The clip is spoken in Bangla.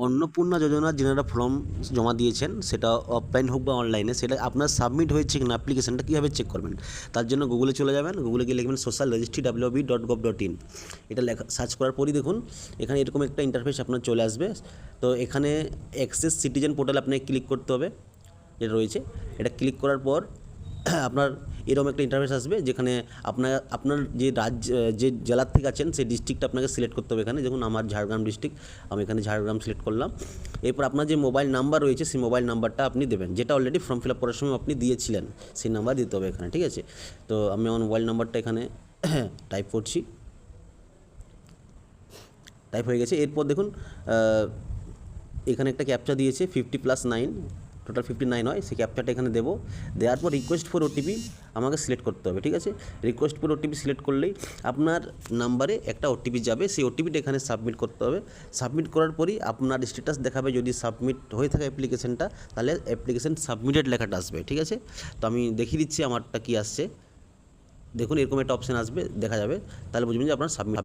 অন্নপূর্ণা যোজনার যেনারা ফর্ম জমা দিয়েছেন, সেটা অফলাইন হোক বা অনলাইনে, সেটা আপনার সাবমিট হয়েছে কিনা অ্যাপ্লিকেশনটা কীভাবে চেক করবেন? তার জন্য গুগলে চলে যাবেন, গুগলে গিয়ে লিখবেন সোশ্যাল রেজিস্ট্রি www.gov.in। এটা লেখা সার্চ করার পরই দেখুন এখানে এরকম একটা ইন্টারফেস আপনার চলে আসবে। তো এখানে অ্যাক্সেস সিটিজেন পোর্টাল আপনাকে ক্লিক করতে হবে, যেটা রয়েছে। এটা ক্লিক করার পর আপনার এরকম একটা ইন্টারফেস আসবে, যেখানে আপনার যে যে জেলার থেকে আছেন সেই ডিস্ট্রিক্টটা আপনাকে সিলেক্ট করতে হবে। এখানে দেখুন আমার ঝাড়গ্রাম ডিস্ট্রিক্ট, আমি এখানে ঝাড়গ্রাম সিলেক্ট করলাম। এরপর আপনার যে মোবাইল নাম্বার রয়েছে সেই মোবাইল নাম্বারটা আপনি দেবেন, যেটা অলরেডি ফর্ম ফিল আপ করার সময় আপনি দিয়েছিলেন, সেই নাম্বার দিতে হবে এখানে, ঠিক আছে? তো আমি আমার মোবাইল নাম্বারটা এখানে টাইপ করছি, টাইপ হয়ে গেছে। এরপর দেখুন এখানে একটা ক্যাপচা দিয়েছে 50+9, টোটাল 59 হয়, সেই ক্যাপচাটা এখানে দেবো। দেওয়ার পর রিকোয়েস্ট ফর ওটিপি আমাকে সিলেক্ট করতে হবে, ঠিক আছে? রিকোয়েস্ট ফর ওটিপি সিলেক্ট করলেই আপনার নাম্বারে একটা ওটিপি যাবে, সেই ওটিপিটা এখানে সাবমিট করতে হবে। সাবমিট করার পরই আপনার স্ট্যাটাস দেখাবে। যদি সাবমিট হয়ে থাকে অ্যাপ্লিকেশনটা, তাহলে অ্যাপ্লিকেশন সাবমিটেড লেখাটা আসবে, ঠিক আছে? তো আমি দেখিয়ে দিচ্ছি আমারটা কী আসছে। দেখুন এরকম একটা অপশান আসবে, দেখা যাবে, তাহলে বুঝবেন যে আপনার সাবমিট